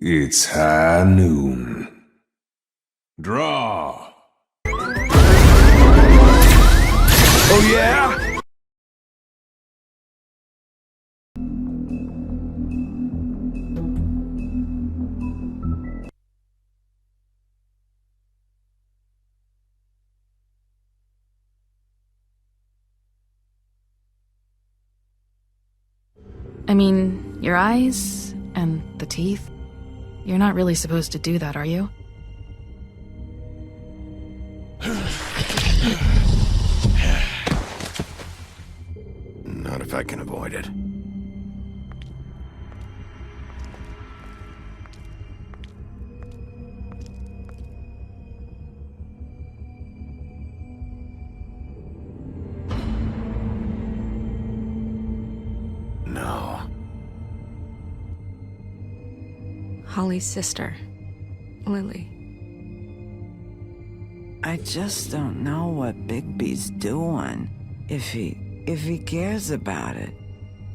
It's high noon. Draw. Oh yeah? I mean, your eyes and the teeth. You're not really supposed to do that, are you? Not if I can avoid it. No. Holly's sister, Lily. I just don't know what Bigby's doing. If he cares about it.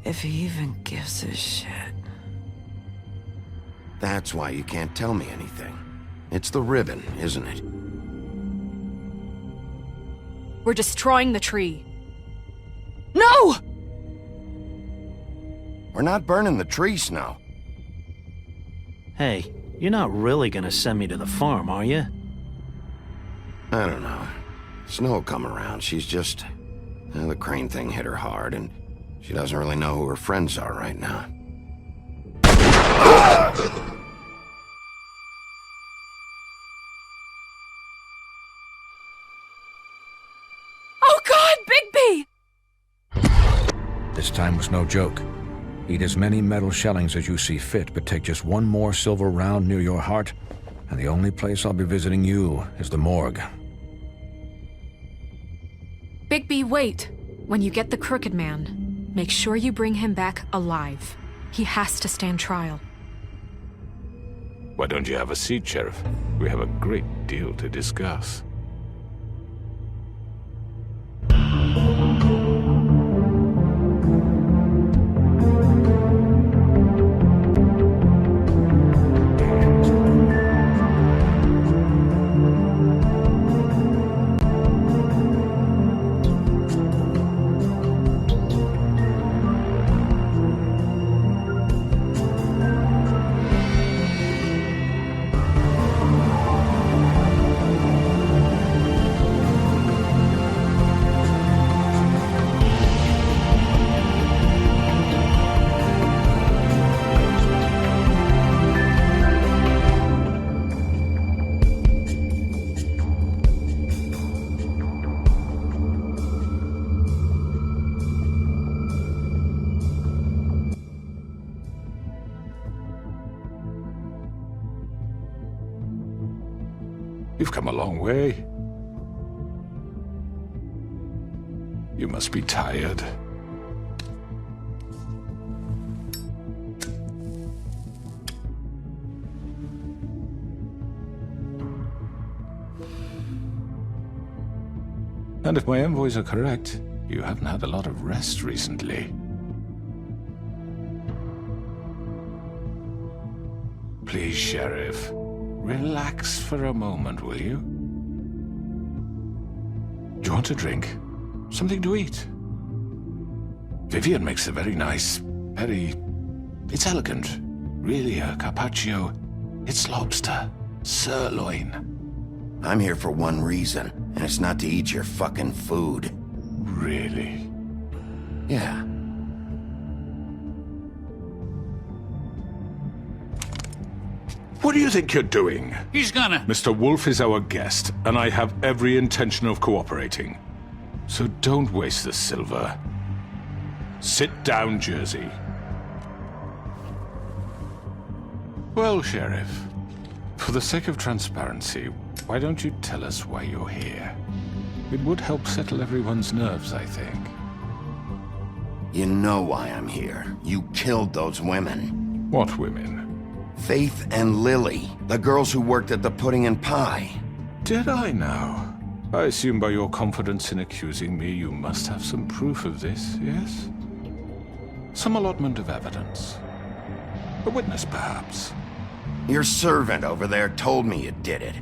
If he even gives a shit. That's why you can't tell me anything. It's the ribbon, isn't it? We're destroying the tree. No! We're not burning the tree, Snow. Hey, you're not really gonna send me to the farm, are you? I don't know. Snow will come around. She's just... the crane thing hit her hard, and she doesn't really know who her friends are right now. Oh God, Bigby! This time was no joke. Eat as many metal shellings as you see fit, but take just one more silver round near your heart, and the only place I'll be visiting you is the morgue. Bigby, wait. When you get the Crooked Man, make sure you bring him back alive. He has to stand trial. Why don't you have a seat, Sheriff? We have a great deal to discuss. You've come a long way. You must be tired. And if my envoys are correct, you haven't had a lot of rest recently. Please, Sheriff. Relax for a moment, will you? Do you want a drink? Something to eat? Vivian makes a very nice, it's elegant. Really a carpaccio. It's lobster. Sirloin. I'm here for one reason, and it's not to eat your fucking food. Really? Yeah. What do you think you're doing? He's gonna... Mr. Wolf is our guest, and I have every intention of cooperating. So don't waste the silver. Sit down, Jersey. Well, Sheriff, for the sake of transparency, why don't you tell us why you're here? It would help settle everyone's nerves, I think. You know why I'm here. You killed those women. What women? Faith and Lily, the girls who worked at the Pudding and Pie. Did I now? I assume by your confidence in accusing me, you must have some proof of this, yes? Some allotment of evidence. A witness, perhaps. Your servant over there told me you did it.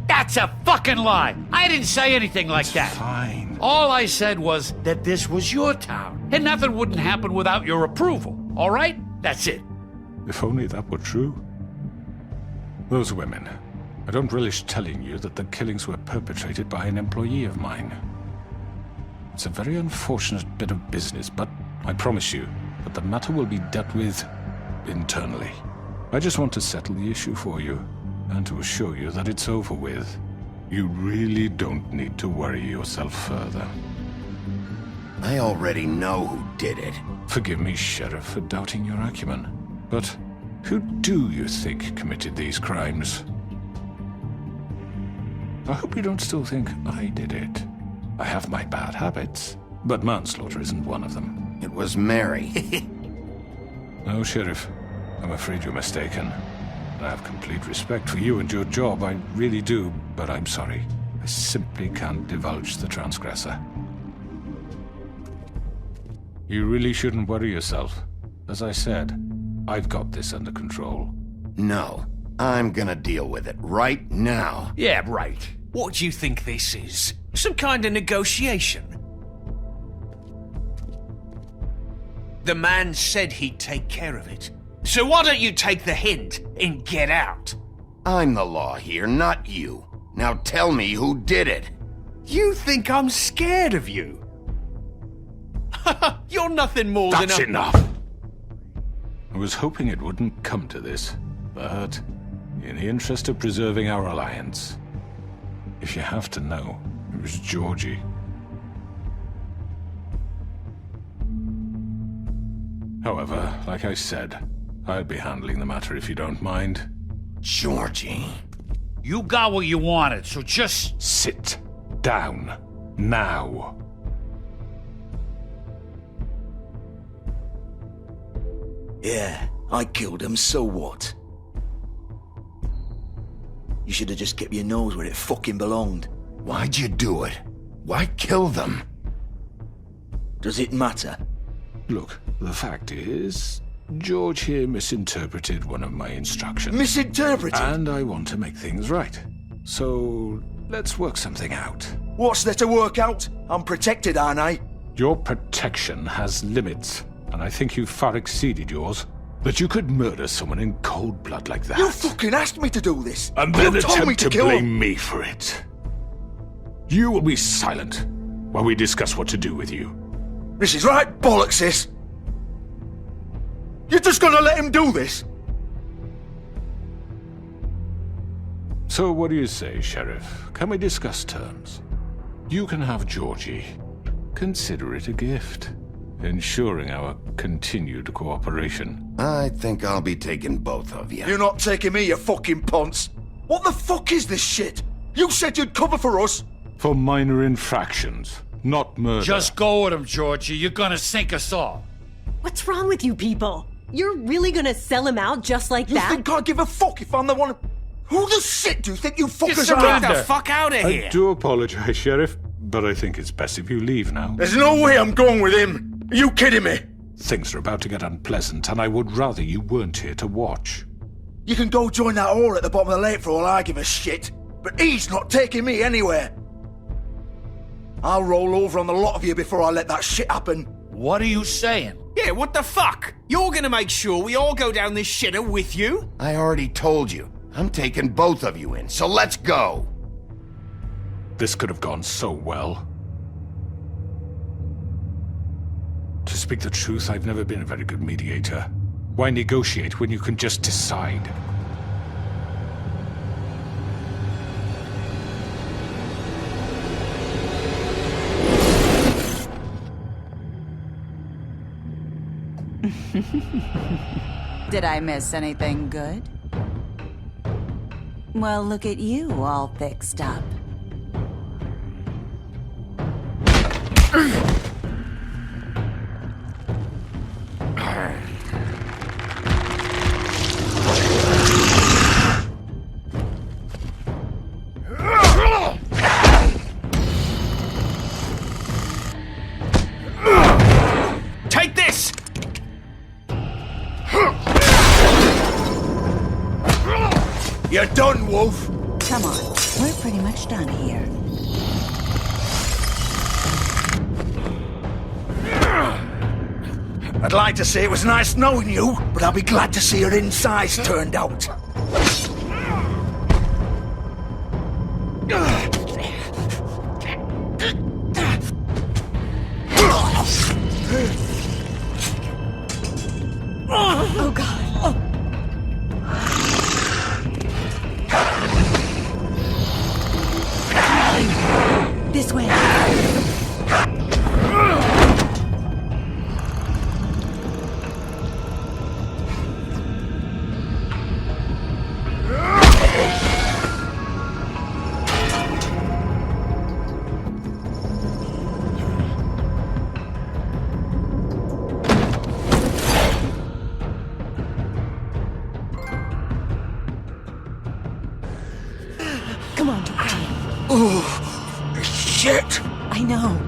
That's a fucking lie. I didn't say anything like that. Fine. All I said was that this was your town, and nothing wouldn't happen without your approval. All right? That's it. If only that were true. Those women. I don't relish telling you that the killings were perpetrated by an employee of mine. It's a very unfortunate bit of business, but I promise you that the matter will be dealt with internally. I just want to settle the issue for you, and to assure you that it's over with. You really don't need to worry yourself further. I already know who did it. Forgive me, Sheriff, for doubting your acumen, but who do you think committed these crimes? I hope you don't still think I did it. I have my bad habits, but manslaughter isn't one of them. It was Mary. No, Sheriff. I'm afraid you're mistaken. I have complete respect for you and your job, I really do, but I'm sorry. I simply can't divulge the transgressor. You really shouldn't worry yourself. As I said, I've got this under control. No, I'm gonna deal with it right now. Yeah, right. What do you think this is? Some kind of negotiation? The man said he'd take care of it. So why don't you take the hint and get out? I'm the law here, not you. Now tell me who did it. You think I'm scared of you? You're nothing more than That's a... enough! I was hoping it wouldn't come to this, but in the interest of preserving our alliance, if you have to know, it was Georgie. However, like I said, I'll be handling the matter if you don't mind. Georgie. You got what you wanted, so just... Sit down. Now. Yeah, I killed him, so what? You should have just kept your nose where it fucking belonged. Why'd you do it? Why kill them? Does it matter? Look, the fact is, George here misinterpreted one of my instructions. Misinterpreted? And I want to make things right. So, let's work something out. What's there to work out? I'm protected, aren't I? Your protection has limits, and I think you've far exceeded yours. That you could murder someone in cold blood like that. You fucking asked me to do this! And then you told me attempt to to kill blame him. me for it. You will be silent while we discuss what to do with you. This is right bollocks, sis! You're just gonna let him do this? So what do you say, Sheriff? Can we discuss terms? You can have Georgie. Consider it a gift, ensuring our continued cooperation. I think I'll be taking both of you. You're not taking me, you fucking ponce! What the fuck is this shit? You said you'd cover for us! For minor infractions, not murder. Just go with him, Georgie. You're gonna sink us all. What's wrong with you people? You're really gonna sell him out just like You that? think I give a fuck if I'm the one... Who the shit do you think you fuckers Just are? Get surrender. the fuck out of here! I do apologize, Sheriff, but I think it's best if you leave now. There's no way I'm going with him! Are you kidding me? Things are about to get unpleasant, and I would rather you weren't here to watch. You can go join that whore at the bottom of the lake for all I give a shit, but he's not taking me anywhere. I'll roll over on the lot of you before I let that shit happen. What are you saying? Yeah, what the fuck? You're gonna make sure we all go down this shitter with you? I already told you. I'm taking both of you in, so let's go. This could have gone so well. To speak the truth, I've never been a very good mediator. Why negotiate when you can just decide? Did I miss anything good? Well, look at you, all fixed up. Take this! You're done, Wolf. Come on, we're pretty much done here. I'd like to say it was nice knowing you, but I'll be glad to see your insides turned out. Oh, God. This way. Come on, Georgie. Oh, shit! I know.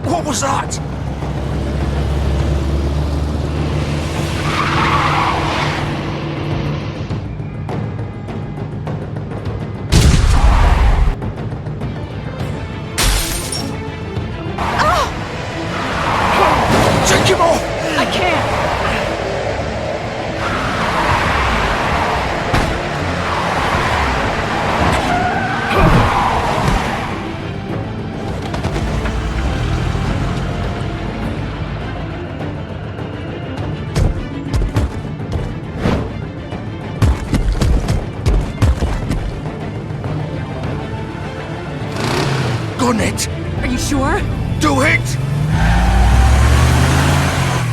What was that? Take him off! I can't. Gun it! Are you sure? Do it!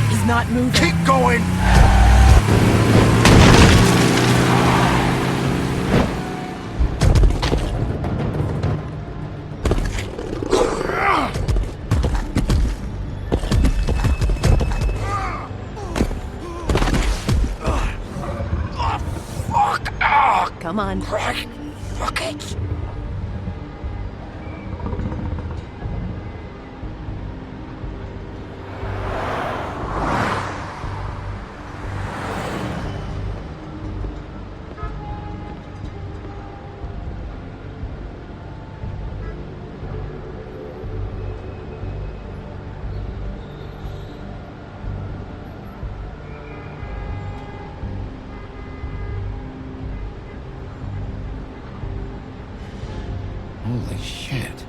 He's not moving. Keep going! Come on. Fuck it! Holy shit.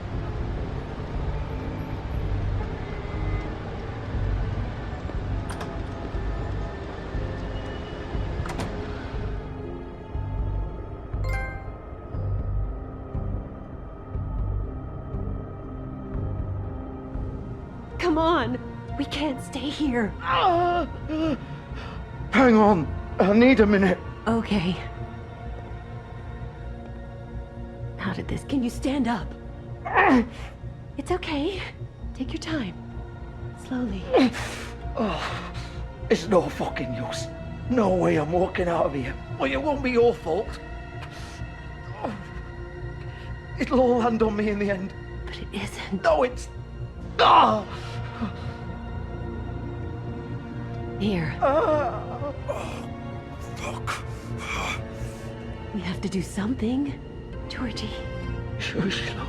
Come on. We can't stay here. Hang on. I need a minute. Okay. How did this? Can you stand up? It's okay. Take your time. Slowly. Oh, it's no fucking use. No way I'm walking out of here. Well, it won't be your fault. Oh, it'll all land on me in the end. But it isn't. No, it's... Oh! Here. Oh, fuck. We have to do something. Georgie. Shush, love.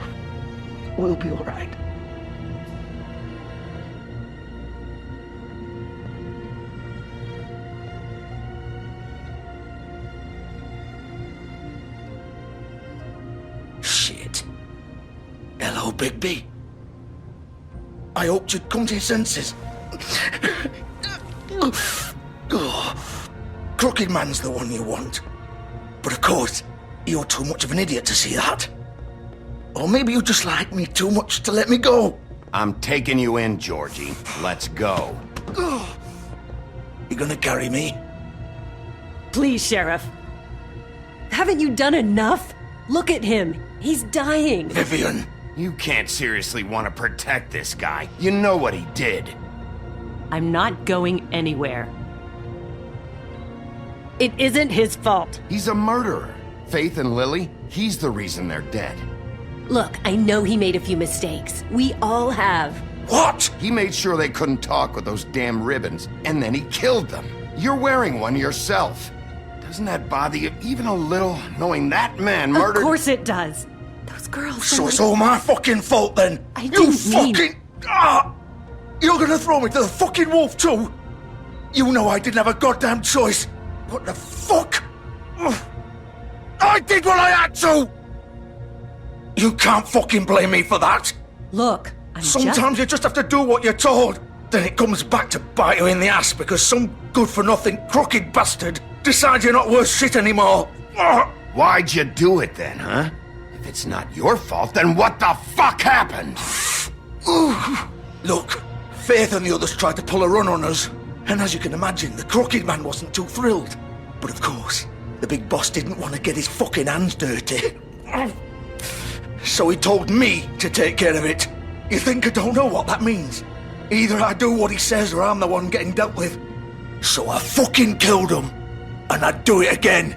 We'll be all right. Shit. Hello, Bigby. I hoped you'd come to your senses. Crooked Man's the one you want. But of course, you're too much of an idiot to see that. Or maybe you just like me too much to let me go. I'm taking you in, Georgie. Let's go. You gonna carry me? Please, Sheriff. Haven't you done enough? Look at him. He's dying. Vivian. You can't seriously want to protect this guy. You know what he did. I'm not going anywhere. It isn't his fault. He's a murderer. Faith and Lily, he's the reason they're dead. Look, I know he made a few mistakes. We all have. What? He made sure they couldn't talk with those damn ribbons, and then he killed them. You're wearing one yourself. Doesn't that bother you even a little, knowing that man murdered... Of course it does. Those girls... So it's all my fucking fault then? I You didn't mean... fucking... You're gonna throw me to the fucking wolf too? You know I didn't have a goddamn choice. What the fuck? I did what I had to! You can't fucking blame me for that. Look, Sometimes you just have to do what you're told. Then it comes back to bite you in the ass because some good-for-nothing crooked bastard decides you're not worth shit anymore. Why'd you do it then, huh? If it's not your fault, then what the fuck happened? Look, Faith and the others tried to pull a run on us. And as you can imagine, the Crooked Man wasn't too thrilled. But of course, the big boss didn't want to get his fucking hands dirty. So he told me to take care of it. You think I don't know what that means? Either I do what he says or I'm the one getting dealt with. So I fucking killed him. And I'd do it again.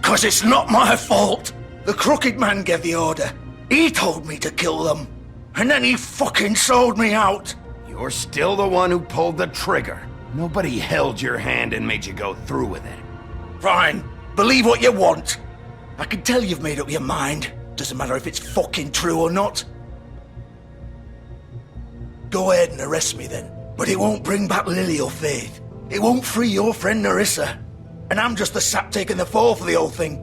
'Cause it's not my fault. The Crooked Man gave the order. He told me to kill them. And then he fucking sold me out. You're still the one who pulled the trigger. Nobody held your hand and made you go through with it. Fine. Believe what you want. I can tell you've made up your mind. Doesn't matter if it's fucking true or not. Go ahead and arrest me then. But it won't bring back Lily or Faith. It won't free your friend Narissa. And I'm just the sap taking the fall for the whole thing.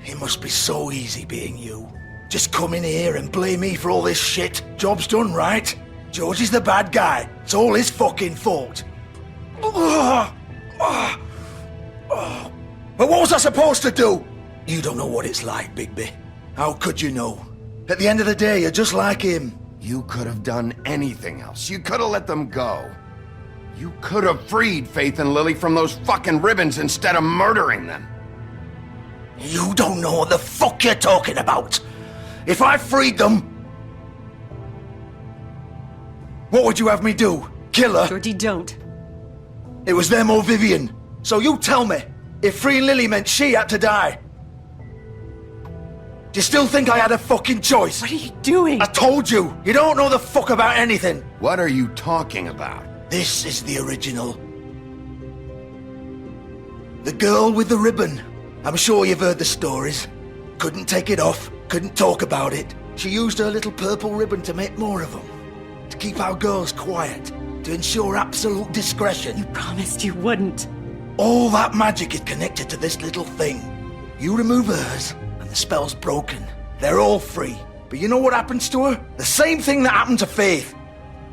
It must be so easy being you. Just come in here and blame me for all this shit. Job's done, right? George is the bad guy. It's all his fucking fault. But what was I supposed to do? You don't know what it's like, Bigby. How could you know? At the end of the day, you're just like him. You could have done anything else. You could have let them go. You could have freed Faith and Lily from those fucking ribbons instead of murdering them. You don't know what the fuck you're talking about. If I freed them... What would you have me do? Kill her? Georgie, don't. It was them or Vivian. So you tell me, if freeing Lily meant she had to die. Do you still think I had a fucking choice? What are you doing? I told you, you don't know the fuck about anything. What are you talking about? This is the original. The girl with the ribbon. I'm sure you've heard the stories. Couldn't take it off, couldn't talk about it. She used her little purple ribbon to make more of them. To keep our girls quiet. To ensure absolute discretion. You promised you wouldn't. All that magic is connected to this little thing. You remove hers, and the spell's broken. They're all free. But you know what happens to her? The same thing that happened to Faith.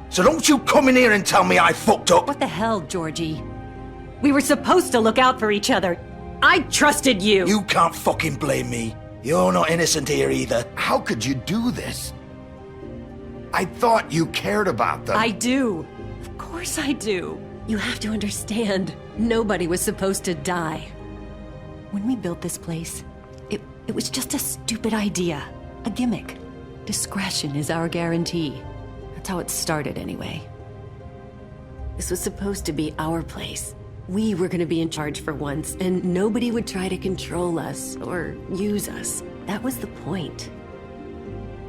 So don't you come in here and tell me I fucked up. What the hell, Georgie? We were supposed to look out for each other. I trusted you. You can't fucking blame me. You're not innocent here either. How could you do this? I thought you cared about them. I do. Of course I do. You have to understand, nobody was supposed to die. When we built this place, it was just a stupid idea. A gimmick. Discretion is our guarantee. That's how it started, anyway. This was supposed to be our place. We were gonna be in charge for once, and nobody would try to control us or use us. That was the point.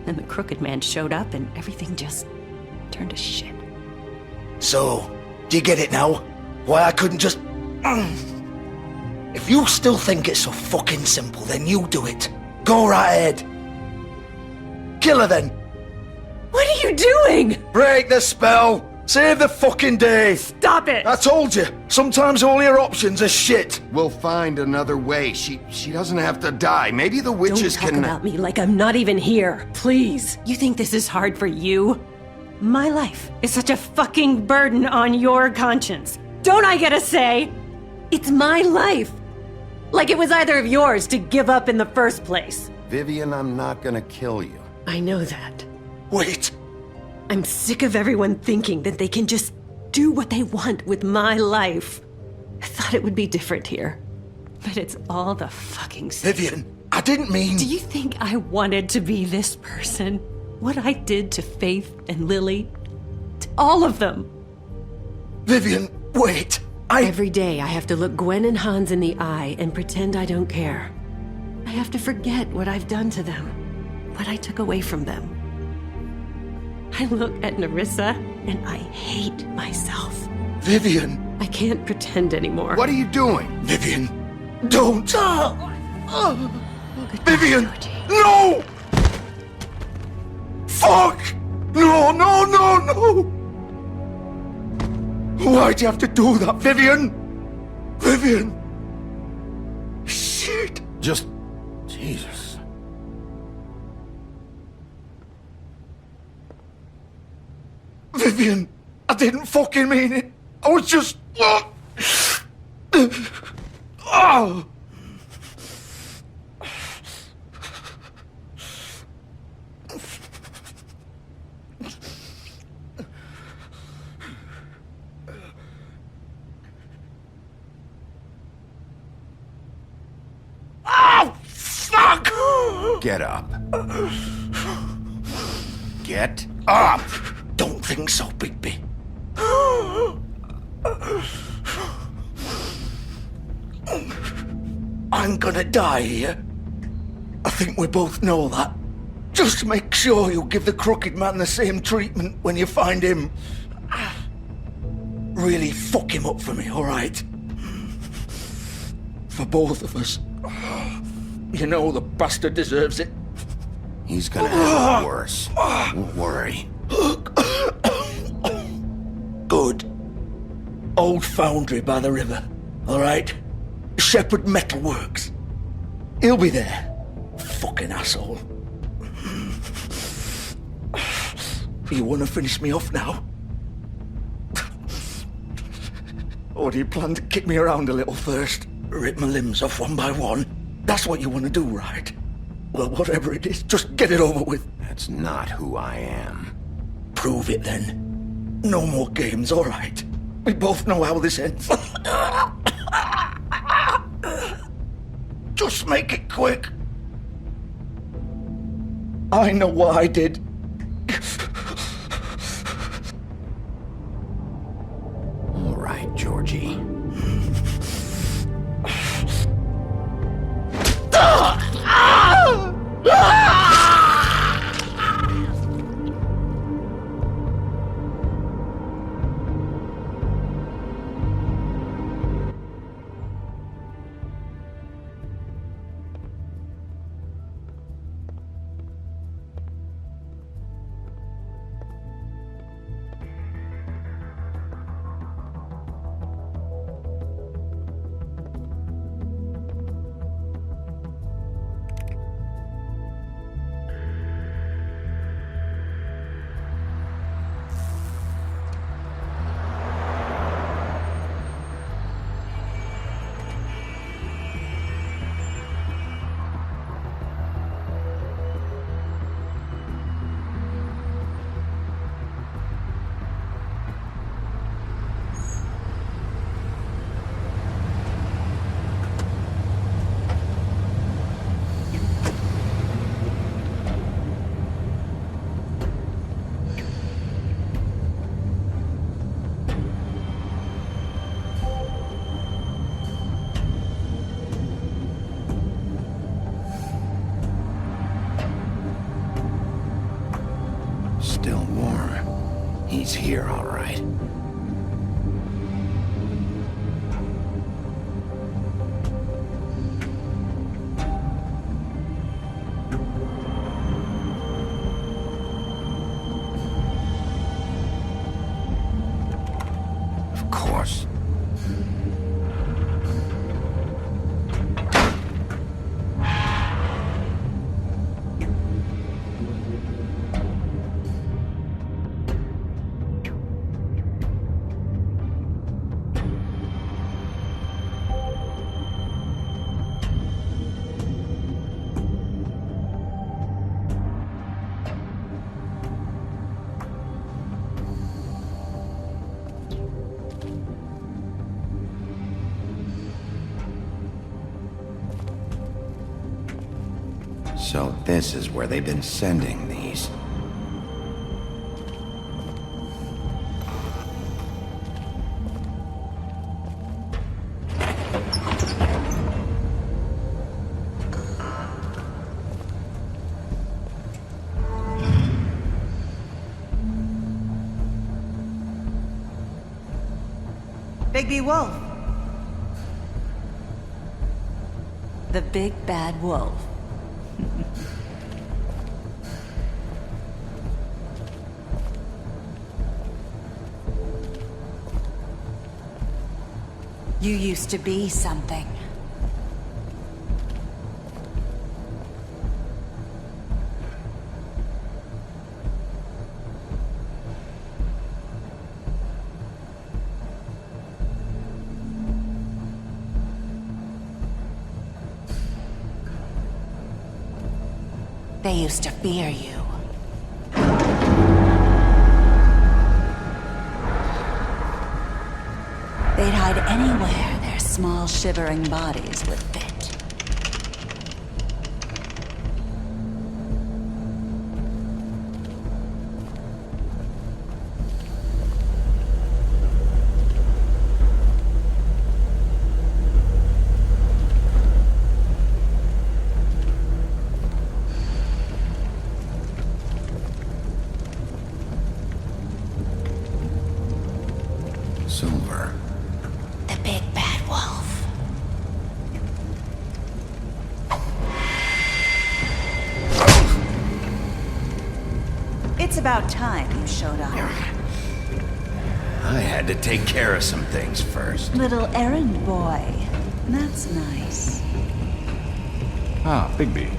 Then the Crooked Man showed up, and everything just turned to shit. So, do you get it now? Why I couldn't just... If you still think it's so fucking simple, then you do it. Go right ahead. Kill her then. What are you doing? Break the spell. Save the fucking day. Stop it! I told you, sometimes all your options are shit. We'll find another way. She doesn't have to die. Maybe the witches Don't talk can... about me like I'm not even here, please. You think this is hard for you? My life is such a fucking burden on your conscience. Don't I get a say? It's my life. Like it was either of yours to give up in the first place. Vivian, I'm not gonna kill you. I know that. Wait. I'm sick of everyone thinking that they can just do what they want with my life. I thought it would be different here. But it's all the fucking same. Vivian, I didn't mean... Do you think I wanted to be this person? What I did to Faith and Lily? To all of them? Vivian, wait. Every day I have to look Gwen and Hans in the eye and pretend I don't care. I have to forget what I've done to them, what I took away from them. I look at Nerissa and I hate myself. Vivian. I can't pretend anymore. What are you doing? Vivian, don't. Vivian, Georgie. no! Fuck! No, no, no, no! Why'd you have to do that, Vivian? Vivian! Shit! Just... Jesus. Vivian, I didn't fucking mean it. I was just... Oh! Oh, fuck! Get up. Get up! Don't think so, Bigby. I'm gonna die here. I think we both know that. Just make sure you give the Crooked Man the same treatment when you find him. Really fuck him up for me, alright? For both of us. You know the bastard deserves it. He's gonna have it worse. Don't worry. Good. Old foundry by the river, alright? Shepherd Metalworks. He'll be there. Fucking asshole. You wanna finish me off now? Or do you plan to kick me around a little first? Rip my limbs off one by one? That's what you wanna do, right? Well, whatever it is, just get it over with. That's not who I am. Prove it then. No more games, alright? We both know how this ends. Just make it quick. I know what I did. All right, Georgie. He's here, all right. Of course. So this is where they've been sending these. Bigby Wolf. The big bad wolf. You used to be something. They used to fear you. They'd hide anywhere their small, shivering bodies would fit. Silver. The big bad wolf. It's about time you showed up. I had to take care of some things first. Little errand boy. That's nice. Ah, Bigby.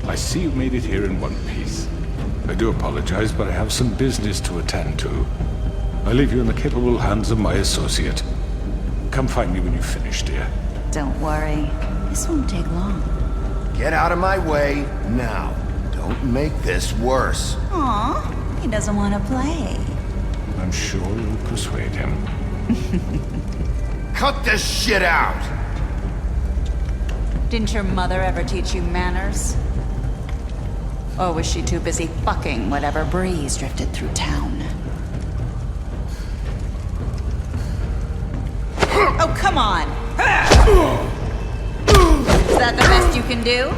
I see you made it here in one piece. I do apologize, but I have some business to attend to. I leave you in the capable hands of my associate. Come find me when you finish, dear. Don't worry. This won't take long. Get out of my way now. Don't make this worse. Aw, he doesn't want to play. I'm sure you'll persuade him. Cut this shit out! Didn't your mother ever teach you manners? Or was she too busy fucking whatever breeze drifted through town? Oh, come on! Is that the best you can do?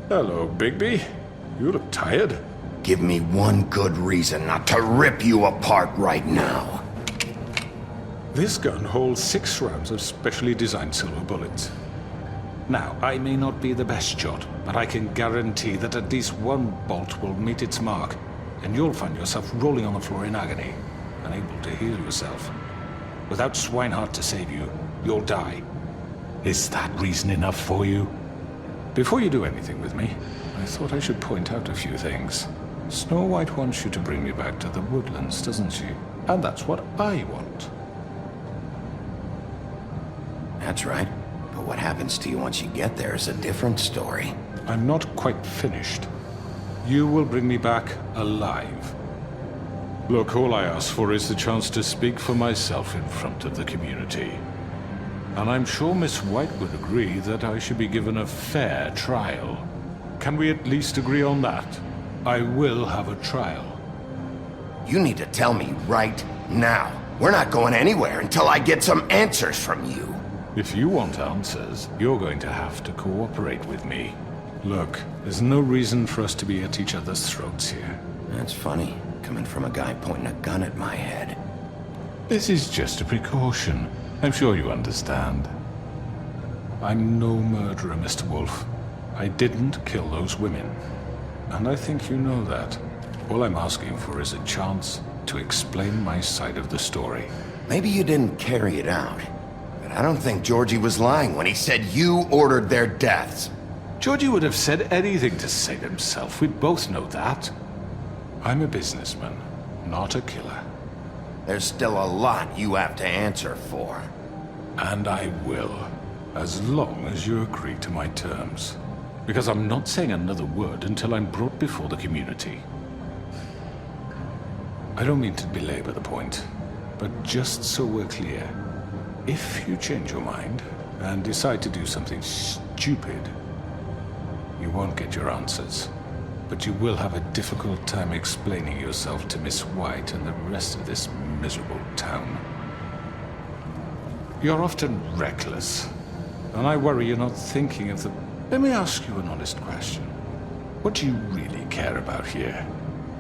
Hello, Bigby. You look tired. Give me one good reason not to rip you apart right now. This gun holds 6 rounds of specially designed silver bullets. Now, I may not be the best shot, but I can guarantee that at least one bolt will meet its mark, and you'll find yourself rolling on the floor in agony, unable to heal yourself. Without Swinehart to save you, you'll die. Is that reason enough for you? Before you do anything with me, I thought I should point out a few things. Snow White wants you to bring me back to the woodlands, doesn't she? And that's what I want. That's right. But what happens to you once you get there is a different story. I'm not quite finished. You will bring me back alive. Look, all I ask for is the chance to speak for myself in front of the community. And I'm sure Miss White would agree that I should be given a fair trial. Can we at least agree on that? I will have a trial. You need to tell me right now. We're not going anywhere until I get some answers from you. If you want answers, you're going to have to cooperate with me. Look, there's no reason for us to be at each other's throats here. That's funny, coming from a guy pointing a gun at my head. This is just a precaution. I'm sure you understand. I'm no murderer, Mr. Wolf. I didn't kill those women. And I think you know that. All I'm asking for is a chance to explain my side of the story. Maybe you didn't carry it out. But I don't think Georgie was lying when he said you ordered their deaths. Georgie would have said anything to save himself. We both know that. I'm a businessman, not a killer. There's still a lot you have to answer for. And I will, as long as you agree to my terms. Because I'm not saying another word until I'm brought before the community. I don't mean to belabor the point, but just so we're clear, if you change your mind and decide to do something stupid, you won't get your answers. But you will have a difficult time explaining yourself to Miss White and the rest of this miserable town. You're often reckless, and I worry you're not thinking of the... Let me ask you an honest question. What do you really care about here?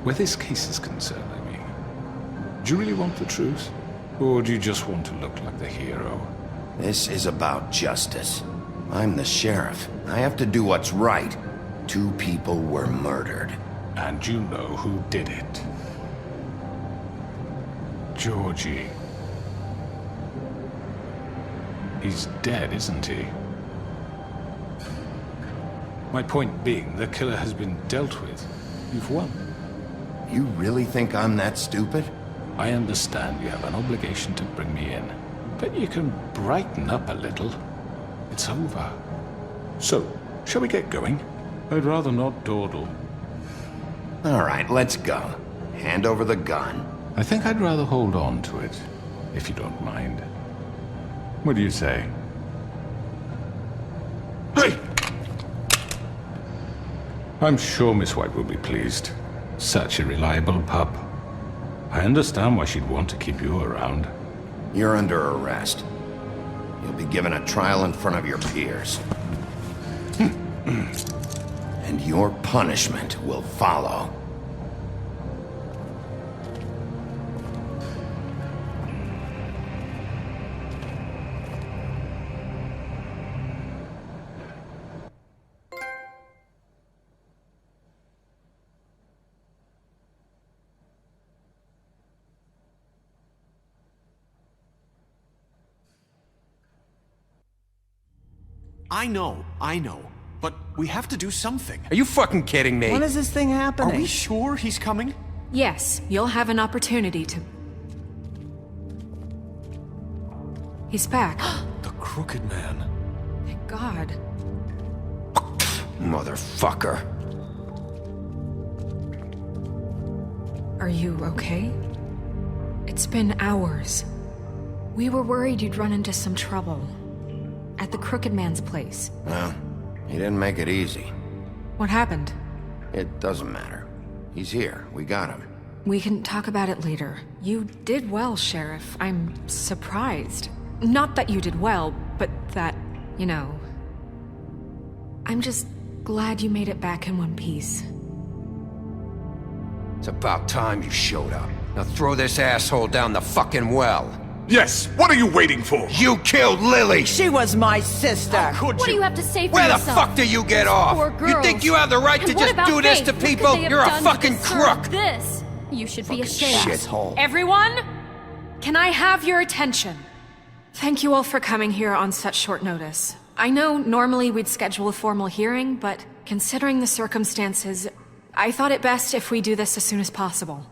Where this case is concerned, I mean. Do you really want the truth? Or do you just want to look like the hero? This is about justice. I'm the sheriff. I have to do what's right. 2 people were murdered. And you know who did it. Georgie. He's dead, isn't he? My point being, the killer has been dealt with. You've won. You really think I'm that stupid? I understand you have an obligation to bring me in, but you can brighten up a little. It's over. So, shall we get going? I'd rather not dawdle. All right, let's go. Hand over the gun. I think I'd rather hold on to it, if you don't mind. What do you say? Hey! I'm sure Miss White will be pleased. Such a reliable pup. I understand why she'd want to keep you around. You're under arrest. You'll be given a trial in front of your peers. And your punishment will follow. I know. But we have to do something. Are you fucking kidding me? When is this thing happening? Are we sure he's coming? Yes, you'll have an opportunity to... He's back. The Crooked Man. Thank God. Motherfucker. Are you okay? It's been hours. We were worried you'd run into some trouble. At the Crooked Man's place. Well, he didn't make it easy. What happened? It doesn't matter. He's here. We got him. We can talk about it later. You did well, Sheriff. I'm surprised. Not that you did well, but that, you know... I'm just glad you made it back in one piece. It's about time you showed up. Now throw this asshole down the fucking well. Yes, what are you waiting for? You killed Lily! She was my sister. What do you have to say for Where yourself? the fuck do you get off? Poor You girls. think you have the right to And what just about do this Faith? to What could people? they have You're a done to fucking deserve crook! This. You should be ashamed. Shithole. Everyone, can I have your attention? Thank you all for coming here on such short notice. I know normally we'd schedule a formal hearing, but considering the circumstances, I thought it best if we do this as soon as possible.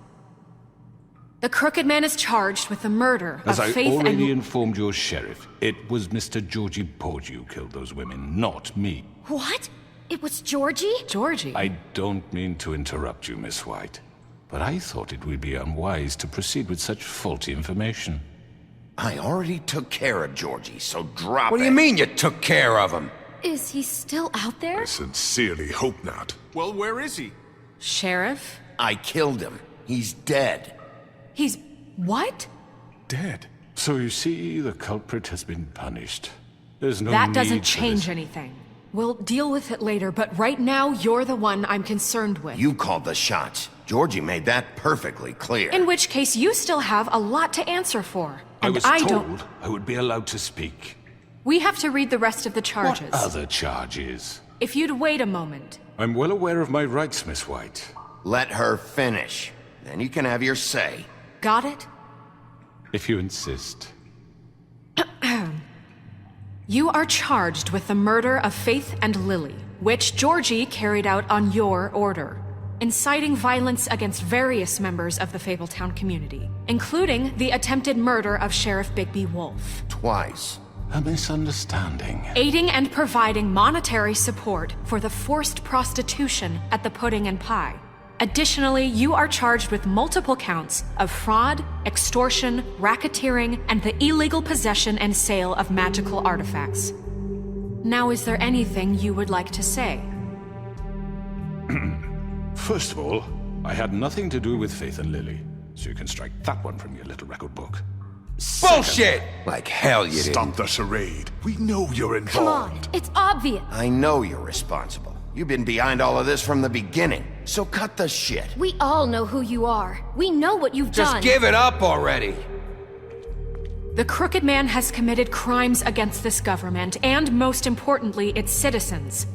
The Crooked Man is charged with the murder As of I Faith already and... informed your sheriff, it was Mr. Georgie Porgy who killed those women, not me. What? It was Georgie? Georgie? I don't mean to interrupt you, Miss White, but I thought it would be unwise to proceed with such faulty information. I already took care of Georgie, so drop it. What do you mean you took care of him? Is he still out there? I sincerely hope not. Well, where is he? Sheriff? I killed him. He's dead. He's... what? Dead. So you see, the culprit has been punished. There's no That need doesn't for change this. anything. We'll deal with it later, but right now, you're the one I'm concerned with. You called the shots. Georgie made that perfectly clear. In which case, you still have a lot to answer for. I And was I told don't... I would be allowed to speak. We have to read the rest of the charges. What other charges? If you'd wait a moment. I'm well aware of my rights, Miss White. Let her finish. Then you can have your say. Got it? If you insist. You are charged with the murder of Faith and Lily, which Georgie carried out on your order, inciting violence against various members of the Fabletown community, including the attempted murder of Sheriff Bigby Wolf. Twice. A misunderstanding. Aiding and providing monetary support for the forced prostitution at the Pudding and Pie. Additionally, you are charged with multiple counts of fraud, extortion, racketeering, and the illegal possession and sale of magical artifacts. Now, is there anything you would like to say? First of all, I had nothing to do with Faith and Lily, so you can strike that one from your little record book. Bullshit! Like hell you didn't. Stop the charade. We know you're involved. Come on, it's obvious. I know you're responsible. You've been behind all of this from the beginning, so cut the shit. We all know who you are. We know what you've Just done. give it up already. The Crooked Man has committed crimes against this government and, most importantly, its citizens.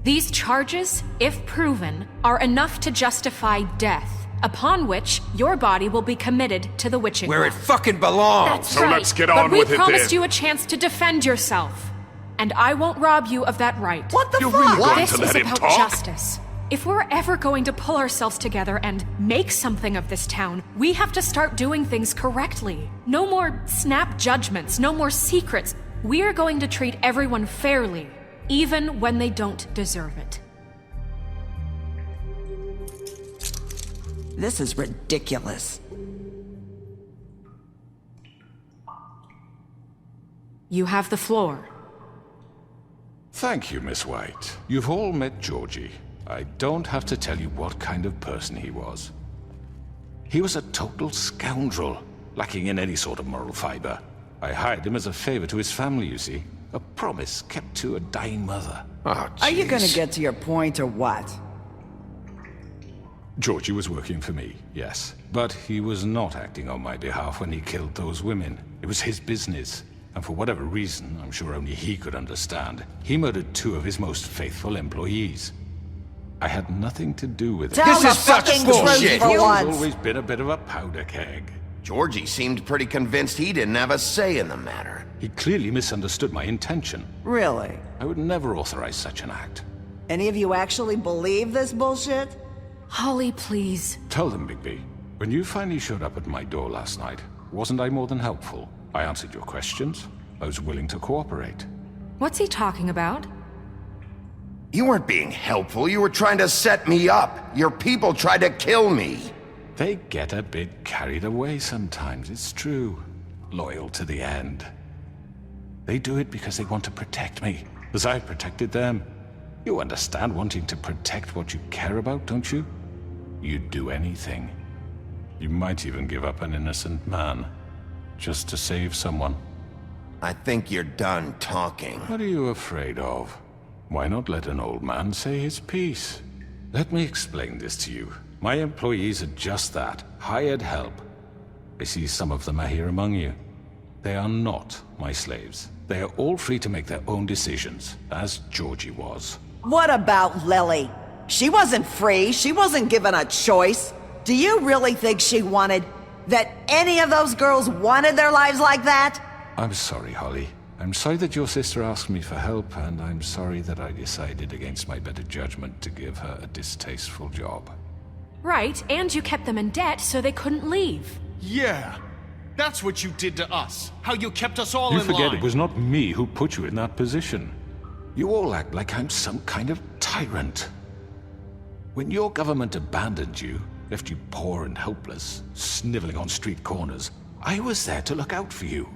These charges, if proven, are enough to justify death, upon which your body will be committed to the witching Where it well. fucking belongs. That's right. Let's get But on we with it promised then. you a chance to defend yourself, and I won't rob you of that right. What the You're fuck? really going This to is let him about talk? justice. If we're ever going to pull ourselves together and make something of this town, we have to start doing things correctly. No more snap judgments, no more secrets. We are going to treat everyone fairly, even when they don't deserve it. This is ridiculous. You have the floor. Thank you, Miss White. You've all met Georgie. I don't have to tell you what kind of person he was. He was a total scoundrel, lacking in any sort of moral fiber. I hired him as a favor to his family, you see. A promise kept to a dying mother. Oh, Are you gonna jeez. get to your point or what? Georgie was working for me, yes. But he was not acting on my behalf when he killed those women. It was his business. And for whatever reason, I'm sure only he could understand, he murdered 2 of his most faithful employees. I had nothing to do with it. Tell This the is such fucking bullshit. truth for He's once. always been a bit of a powder keg. Georgie seemed pretty convinced he didn't have a say in the matter. He clearly misunderstood my intention. Really? I would never authorize such an act. Any of you actually believe this bullshit? Holly, please. Tell them, Bigby. When you finally showed up at my door last night, wasn't I more than helpful? I answered your questions. I was willing to cooperate. What's he talking about? You weren't being helpful. You were trying to set me up. Your people tried to kill me. They get a bit carried away sometimes, it's true. Loyal to the end. They do it because they want to protect me, as I protected them. You understand wanting to protect what you care about, don't you? You'd do anything. You might even give up an innocent man, just to save someone. I think you're done talking. What are you afraid of? Why not let an old man say his piece? Let me explain this to you. My employees are just that, hired help. I see some of them are here among you. They are not my slaves. They are all free to make their own decisions, as Georgie was. What about Lily? She wasn't free. She wasn't given a choice. Do you really think she wanted... that any of those girls wanted their lives like that? I'm sorry, Holly. I'm sorry that your sister asked me for help, and I'm sorry that I decided against my better judgment to give her a distasteful job. Right, and you kept them in debt so they couldn't leave. Yeah, that's what you did to us. How you kept us all in line. You forget it was not me who put you in that position. You all act like I'm some kind of tyrant. When your government abandoned you, left you poor and helpless, sniveling on street corners, I was there to look out for you.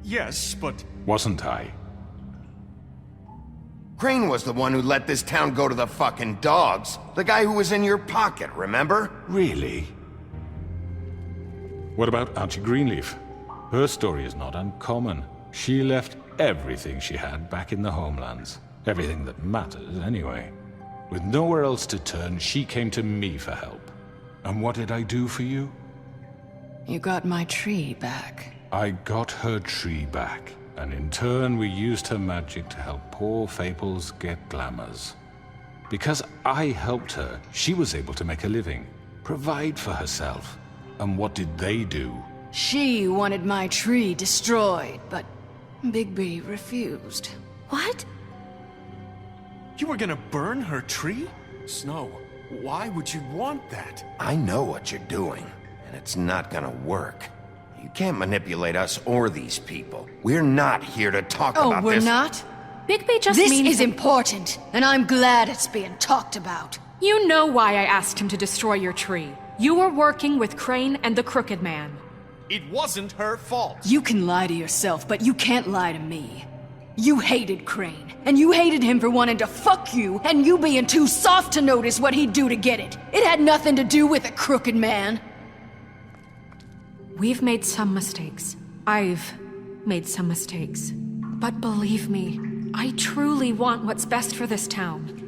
Yes, but... Wasn't I? Crane was the one who let this town go to the fucking dogs. The guy who was in your pocket, remember? Really? What about Auntie Greenleaf? Her story is not uncommon. She left everything she had back in the homelands. Everything that matters, anyway. With nowhere else to turn, she came to me for help. And what did I do for you? You got my tree back. I got her tree back, and in turn we used her magic to help poor Fables get glamours. Because I helped her, she was able to make a living, provide for herself. And what did they do? She wanted my tree destroyed, but Bigby refused. What? You were gonna burn her tree? Snow, why would you want that? I know what you're doing, and it's not gonna work. You can't manipulate us or these people. We're not here to talk about this. Oh, we're not? Bigby just This means... is important, and I'm glad it's being talked about. You know why I asked him to destroy your tree. You were working with Crane and the Crooked Man. It wasn't her fault. You can lie to yourself, but you can't lie to me. You hated Crane, and you hated him for wanting to fuck you, and you being too soft to notice what he'd do to get it. It had nothing to do with the Crooked Man. We've made some mistakes. I've made some mistakes. But believe me, I truly want what's best for this town.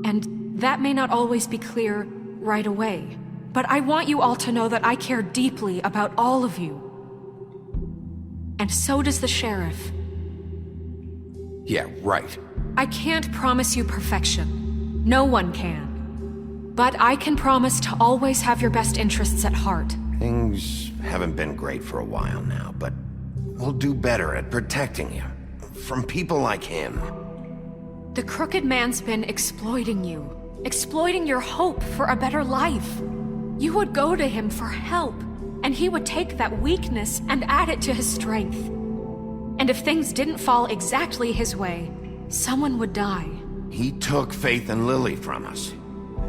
And that may not always be clear right away, but I want you all to know that I care deeply about all of you. And so does the sheriff. Yeah, right. I can't promise you perfection. No one can. But I can promise to always have your best interests at heart. Things haven't been great for a while now, but we'll do better at protecting you. From people like him. The Crooked Man's been exploiting you. Exploiting your hope for a better life. You would go to him for help, and he would take that weakness and add it to his strength. And if things didn't fall exactly his way, someone would die. He took Faith and Lily from us.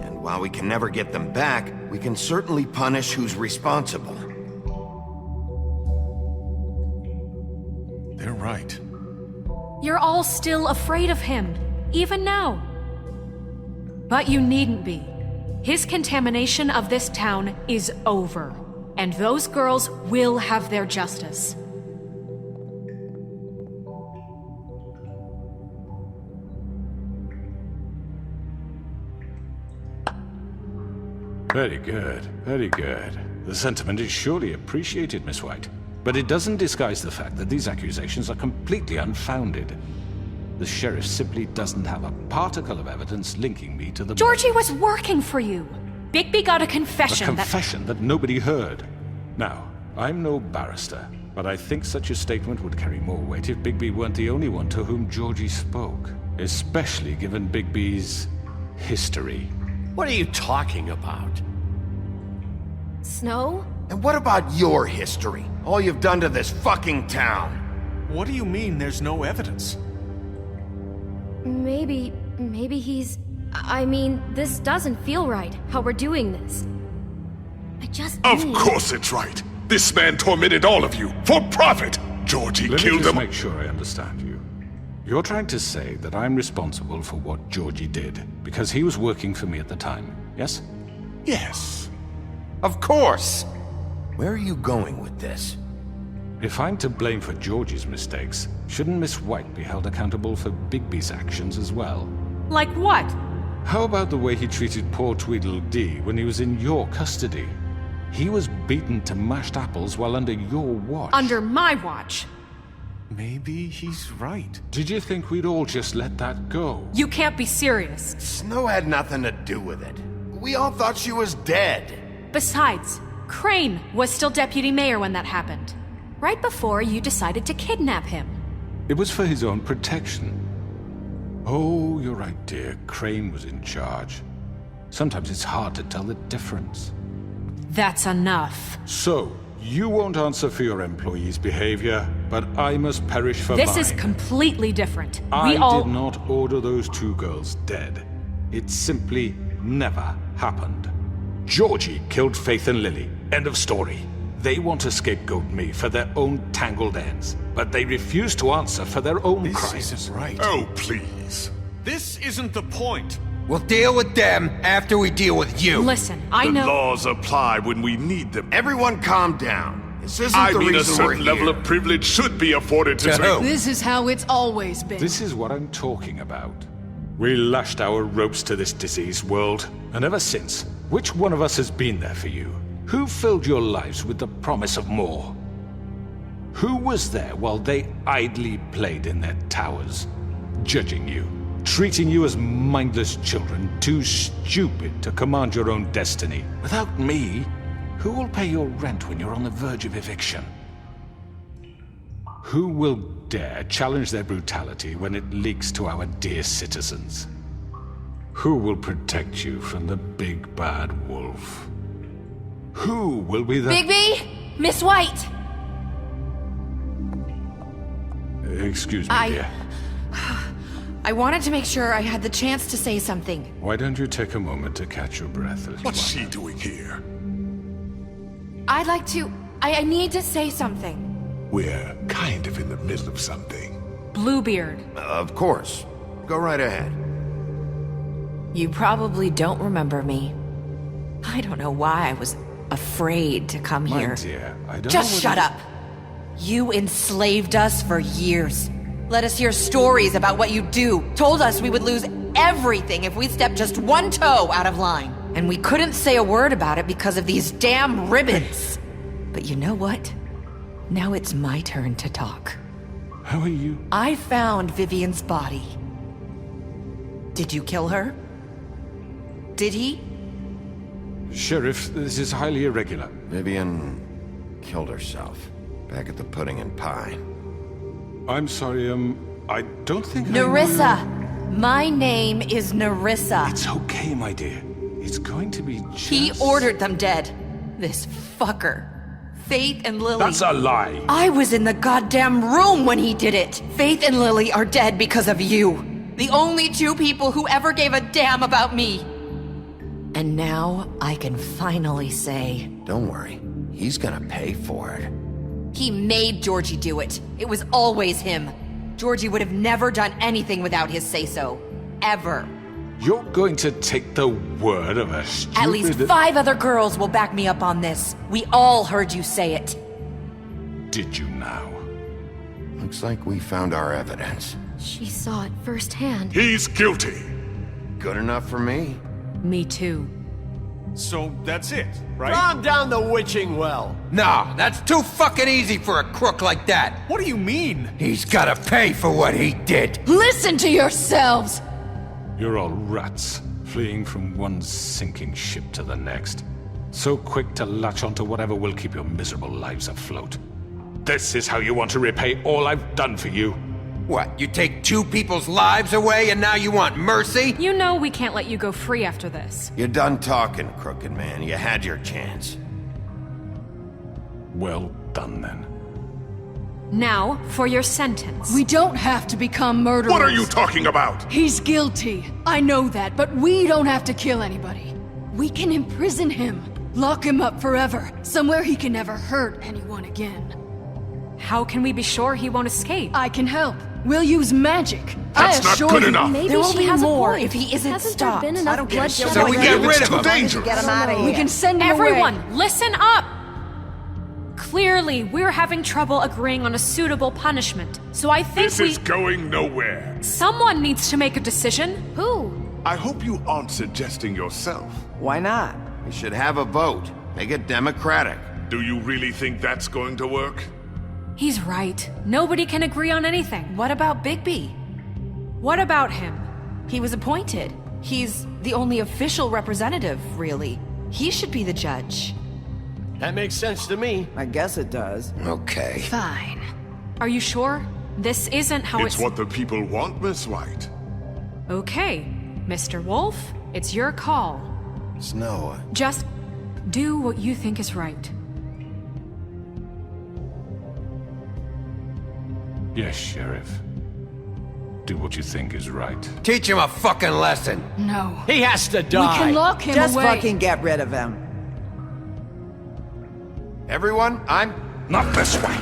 And while we can never get them back, we can certainly punish who's responsible. They're right. You're all still afraid of him, even now. But you needn't be. His contamination of this town is over, and those girls will have their justice. Very good, very good. The sentiment is surely appreciated, Miss White. But it doesn't disguise the fact that these accusations are completely unfounded. The sheriff simply doesn't have a particle of evidence linking me to the... Georgie was working for you. Bigby got a confession A confession that nobody heard. Now, I'm no barrister, but I think such a statement would carry more weight if Bigby weren't the only one to whom Georgie spoke. Especially given Bigby's history. What are you talking about? Snow? And what about your history? All you've done to this fucking town? What do you mean there's no evidence? Maybe he's... I mean, this doesn't feel right, how we're doing this. I just Of need... course it's right. This man tormented all of you, for profit! Georgie Let me killed just them. make sure I understand you. You're trying to say that I'm responsible for what Georgie did, because he was working for me at the time, yes? Yes. Of course! Where are you going with this? If I'm to blame for Georgie's mistakes, shouldn't Miss White be held accountable for Bigby's actions as well? Like what? How about the way he treated poor Tweedledee when he was in your custody? He was beaten to mashed apples while under your watch. Under my watch. Maybe he's right. Did you think we'd all just let that go? You can't be serious. Snow had nothing to do with it. We all thought she was dead. Besides, Crane was still deputy mayor when that happened. Right before you decided to kidnap him. It was for his own protection. Oh, you're right, dear. Crane was in charge. Sometimes it's hard to tell the difference. That's enough. So, you won't answer for your employees' behavior, but I must perish for mine. This is completely different. I We all... did not order those two girls dead. It simply never happened. Georgie killed Faith and Lily. End of story. They want to scapegoat me for their own tangled ends, but they refuse to answer for their own crimes. This isn't right. Oh, please. This isn't the point. We'll deal with them after we deal with you. Listen, I The know... laws apply when we need them. Everyone calm down. This isn't I the mean, a reason we're certain level here. of privilege should be afforded to... who? This is how it's always been. This is what I'm talking about. We lashed our ropes to this diseased world, and ever since, which one of us has been there for you? Who filled your lives with the promise of more? Who was there while they idly played in their towers, judging you, treating you as mindless children, too stupid to command your own destiny? Without me, who will pay your rent when you're on the verge of eviction? Who will dare challenge their brutality when it leaks to our dear citizens? Who will protect you from the big bad wolf? Who will be the... Bigby! Miss White! Excuse me, dear. I wanted to make sure I had the chance to say something. Why don't you take a moment to catch your breath, little What's one? she doing here? I'd like to... I need to say something. We're kind of in the middle of something. Bluebeard. Of course. Go right ahead. You probably don't remember me. I don't know why I was afraid to come My here. dear, I don't Just know shut whether- up. You enslaved us for years. Let us hear stories about what you do. Told us we would lose everything if we stepped just one toe out of line. And we couldn't say a word about it because of these damn ribbons. But you know what? Now it's my turn to talk. How are you? I found Vivian's body. Did you kill her? Did he? Sheriff, this is highly irregular. Vivian killed herself back at the Pudding and Pie. I'm sorry, I don't think Nerissa! My name is Nerissa. It's okay, my dear. It's going to be just... He ordered them dead. This fucker. Faith and Lily. That's a lie! I was in the goddamn room when he did it. Faith and Lily are dead because of you. The only two people who ever gave a damn about me. And now I can finally say... Don't worry. He's gonna pay for it. He made Georgie do it. It was always him. Georgie would have never done anything without his say-so. Ever. You're going to take the word of a stupid... At least 5 other girls will back me up on this. We all heard you say it. Did you now? Looks like we found our evidence. She saw it firsthand. He's guilty. Good enough for me. Me too. So that's it, right? Calm down the witching well. Nah, that's too fucking easy for a crook like that. What do you mean? He's gotta pay for what he did. Listen to yourselves! You're all rats, fleeing from one sinking ship to the next. So quick to latch onto whatever will keep your miserable lives afloat. This is how you want to repay all I've done for you. What, you take 2 people's lives away and now you want mercy? You know we can't let you go free after this. You're done talking, crooked man. You had your chance. Well done, then. Now, for your sentence. We don't have to become murderers. What are you talking about? He's guilty. I know that, but we don't have to kill anybody. We can imprison him. Lock him up forever. Somewhere he can never hurt anyone again. How can we be sure he won't escape? I can help. We'll use magic. That's not good enough. There will be has a more point. if he isn't Hasn't stopped. there been enough bloodshed? So we get rid of Too him. dangerous. Get him out of here. We can send him Everyone, away. listen up! Clearly, we're having trouble agreeing on a suitable punishment, so I think This is going nowhere. someone needs to make a decision. Who? I hope you aren't suggesting yourself. Why not? We should have a vote. Make it democratic. Do you really think that's going to work? He's right. Nobody can agree on anything. What about Bigby? What about him? He was appointed. He's the only official representative, really. He should be the judge. That makes sense to me. I guess it does. Okay. Fine. Are you sure? This isn't how It's what the people want, Miss White. Okay, Mr. Wolf, it's your call. Snow. Just do what you think is right. Yes, Sheriff. Do what you think is right. Teach him a fucking lesson. No. He has to We die. can lock him Just away. fucking get rid of him. Everyone, I'm... Not this way.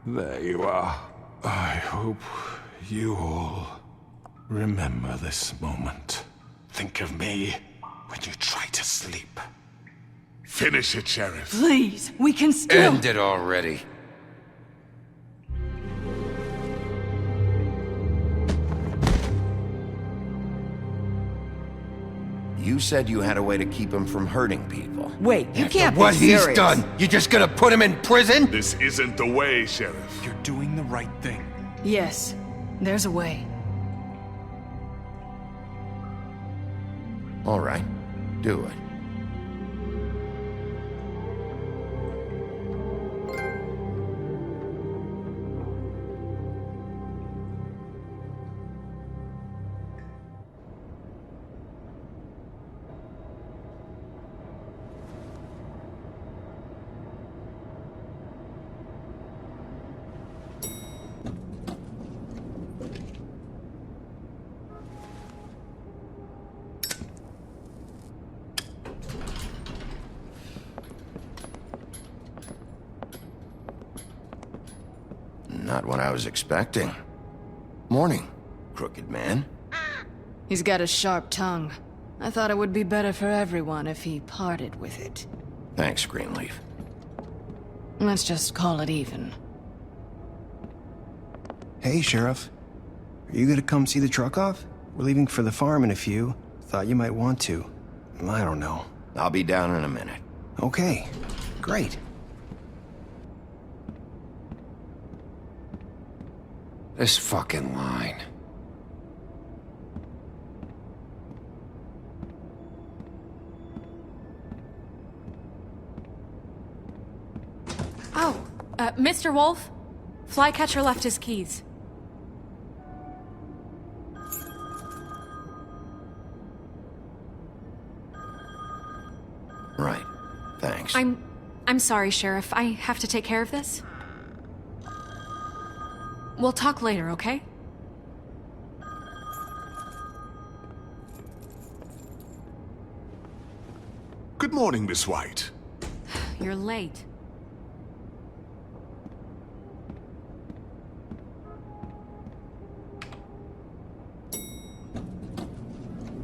There you are. I hope you all remember this moment. Think of me when you try to sleep. Finish it, Sheriff. Please, we can still... End it already. You said you had a way to keep him from hurting people. Wait, you can't What be he's serious. done, you just gonna put him in prison? This isn't the way, Sheriff. You're doing the right thing. Yes, there's a way. All right. Do it. Not what I was expecting. Morning, crooked man. He's got a sharp tongue. I thought it would be better for everyone if he parted with it. Thanks, Greenleaf. Let's just call it even. Hey, Sheriff. Are you gonna come see the truck off? We're leaving for the farm in a few. Thought you might want to. I don't know. I'll be down in a minute. Okay, great. This fucking line. Oh, Mr. Wolf, Flycatcher left his keys. Right. Thanks. I'm sorry, Sheriff. I have to take care of this. We'll talk later, okay? Good morning, Miss White. You're late.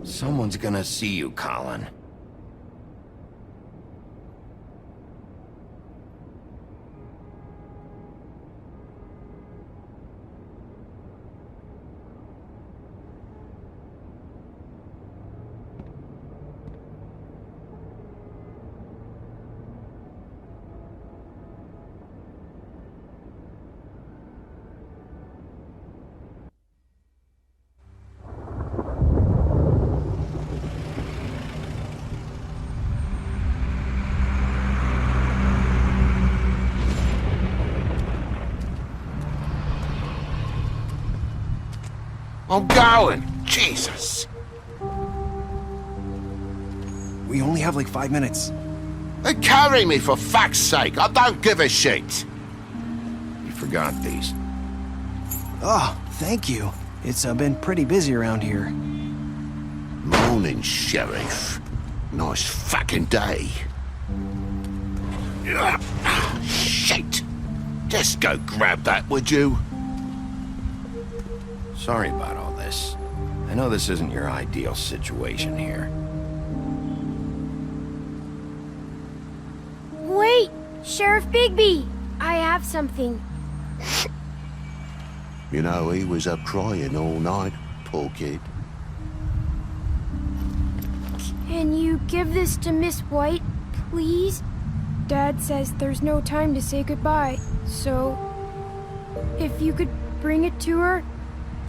Someone's gonna see you, Colin. I'm going. Jesus. We only have like 5 minutes. They carry me for fuck's sake. I don't give a shit. You forgot these. Oh, thank you. It's been pretty busy around here. Morning, Sheriff. Nice fucking day. Shit. Just go grab that, would you? Sorry about all this. I know this isn't your ideal situation here. Wait! Sheriff Bigby! I have something. You know, he was up crying all night, poor kid. Can you give this to Miss White, please? Dad says there's no time to say goodbye, so if you could bring it to her,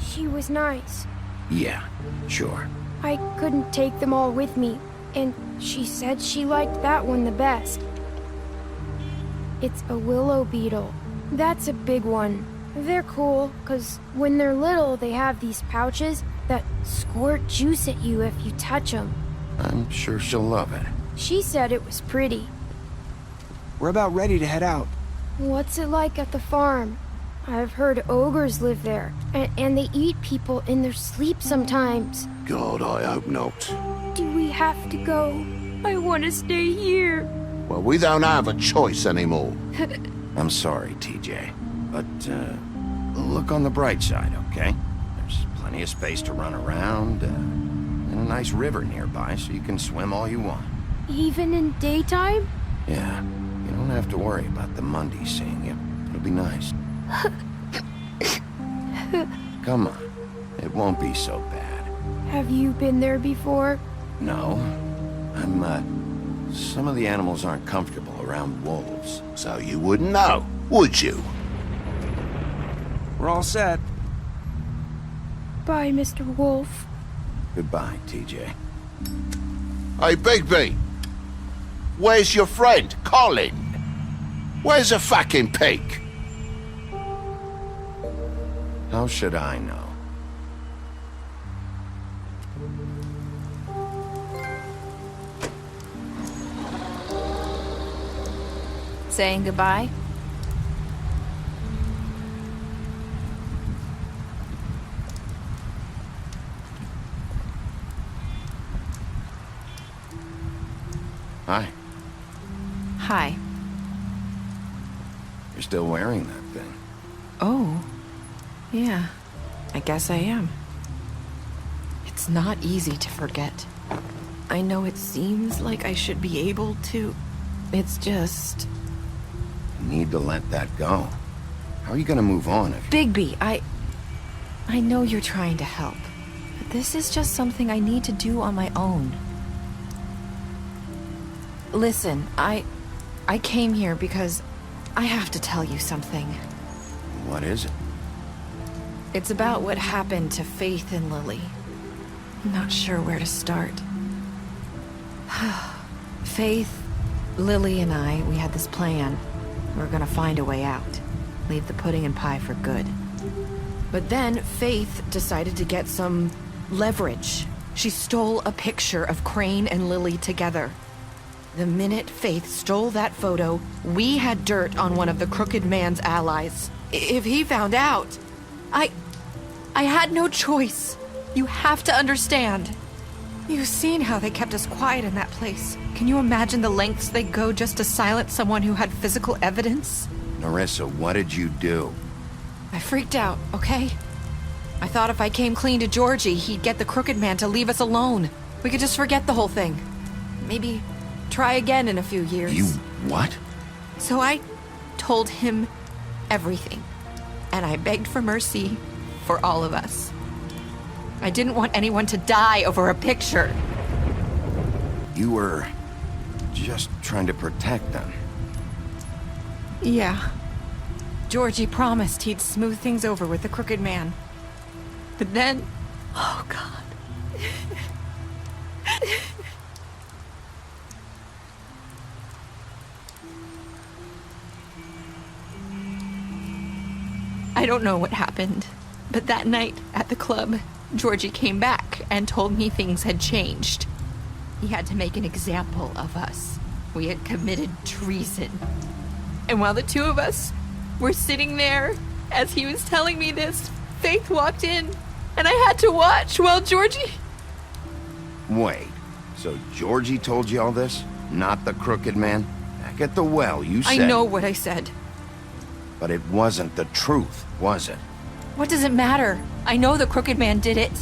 she was nice. Yeah, sure. I couldn't take them all with me, and she said she liked that one the best. It's a willow beetle. That's a big one. They're cool, 'cause when they're little, they have these pouches that squirt juice at you if you touch them. I'm sure she'll love it. She said it was pretty. We're about ready to head out. What's it like at the farm? I've heard ogres live there, and they eat people in their sleep sometimes. God, I hope not. Do we have to go? I want to stay here. Well, we don't have a choice anymore. I'm sorry, TJ, but look on the bright side, okay? There's plenty of space to run around, and a nice river nearby, so you can swim all you want. Even in daytime? Yeah, you don't have to worry about the Mundies seeing you. It'll be nice. Come on, it won't be so bad. Have you been there before? No, some of the animals aren't comfortable around wolves, so you wouldn't know, would you? We're all set. Bye, Mr. Wolf. Goodbye, TJ. Hey, Bigby! Where's your friend, Colin? Where's the fucking pig? How should I know? Saying goodbye? Hi. Hi. You're still wearing that thing. Oh. Yeah. I guess I am. It's not easy to forget. I know it seems like I should be able to. It's just... You need to let that go. How are you gonna move on if you... Bigby, I know you're trying to help, but this is just something I need to do on my own. Listen, I came here because I have to tell you something. What is it? It's about what happened to Faith and Lily. I'm not sure where to start. Faith, Lily, and I, we had this plan. We're gonna find a way out. Leave the pudding and pie for good. But then Faith decided to get some leverage. She stole a picture of Crane and Lily together. The minute Faith stole that photo, we had dirt on one of the Crooked Man's allies. If he found out, I had no choice. You have to understand. You've seen how they kept us quiet in that place. Can you imagine the lengths they go just to silence someone who had physical evidence? Nerissa, what did you do? I freaked out, okay? I thought if I came clean to Georgie, he'd get the Crooked Man to leave us alone. We could just forget the whole thing. Maybe try again in a few years. You what? So I told him everything. And I begged for mercy for all of us. I didn't want anyone to die over a picture. You were just trying to protect them. Yeah. Georgie promised he'd smooth things over with the Crooked Man. But then... Oh, God. I don't know what happened, but that night at the club, Georgie came back and told me things had changed. He had to make an example of us. We had committed treason. And while the two of us were sitting there, as he was telling me this, Faith walked in, and I had to watch while Georgie... Wait, so Georgie told you all this? Not the Crooked Man? Back at the well, you said... I know what I said. But it wasn't the truth, was it? What does it matter? I know the Crooked Man did it.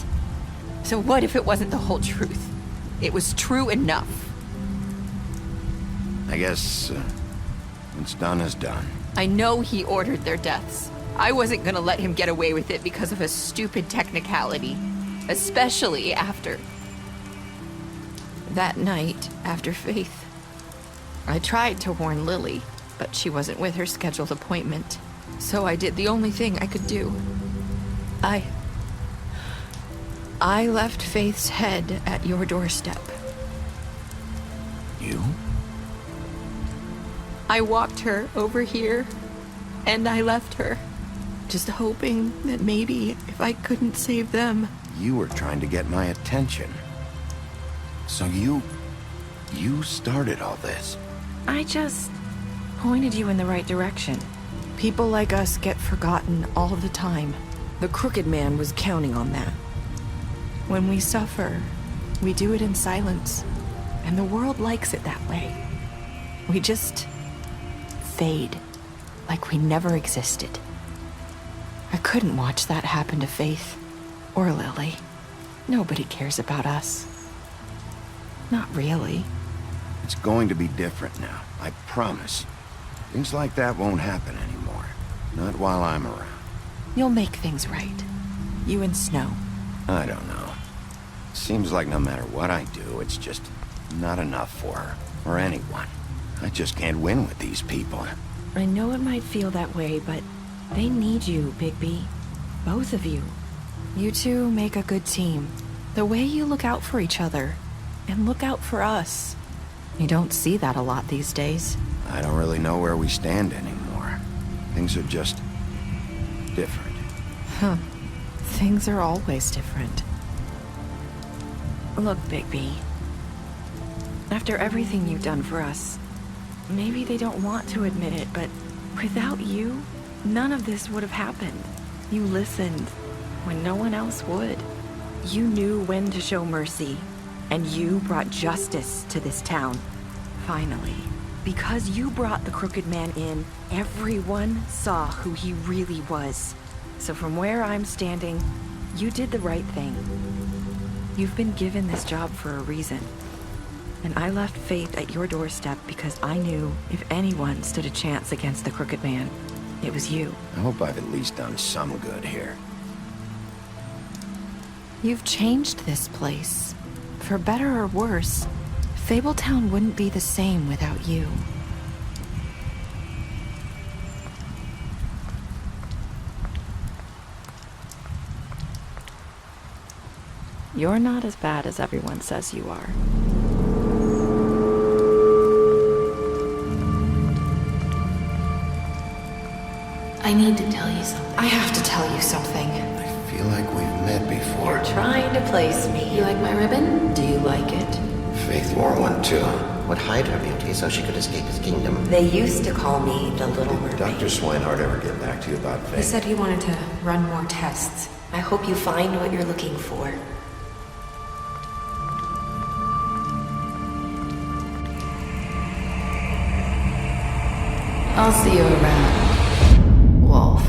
So what if it wasn't the whole truth? It was true enough. I guess, what's done is done. I know he ordered their deaths. I wasn't gonna let him get away with it because of a stupid technicality. Especially after... that night, after Faith. I tried to warn Lily, but she wasn't with her scheduled appointment. So I did the only thing I could do. I left Faith's head at your doorstep. You? I walked her over here, and I left her. Just hoping that maybe if I couldn't save them... You were trying to get my attention. So you started all this. I just pointed you in the right direction. People like us get forgotten all the time. The Crooked Man was counting on that. When we suffer, we do it in silence, and the world likes it that way. We just fade, like we never existed. I couldn't watch that happen to Faith, or Lily. Nobody cares about us. Not really. It's going to be different now, I promise. Things like that won't happen anymore. Not while I'm around. You'll make things right. You and Snow. I don't know. Seems like no matter what I do, it's just not enough for her, or anyone. I just can't win with these people. I know it might feel that way, but they need you, Bigby. Both of you. You two make a good team. The way you look out for each other, and look out for us. You don't see that a lot these days. I don't really know where we stand anymore. Things are just... different. Huh. Things are always different. Look, Bigby. After everything you've done for us, maybe they don't want to admit it, but without you, none of this would have happened. You listened when no one else would. You knew when to show mercy, and you brought justice to this town. Finally. Because you brought the Crooked Man in, everyone saw who he really was. So from where I'm standing, you did the right thing. You've been given this job for a reason. And I left Faith at your doorstep because I knew if anyone stood a chance against the Crooked Man, it was you. I hope I've at least done some good here. You've changed this place. For better or worse, Fabletown wouldn't be the same without you. You're not as bad as everyone says you are. I need to tell you something. I have to tell you something. I feel like we've met before. You're trying to place me. You like my ribbon? Do you like it? Faith wore one too. Would hide her beauty so she could escape his kingdom. They used to call me the Little Mermaid. Dr. Swinehart ever get back to you about Faith? He said he wanted to run more tests. I hope you find what you're looking for. I'll see you around, Wolf.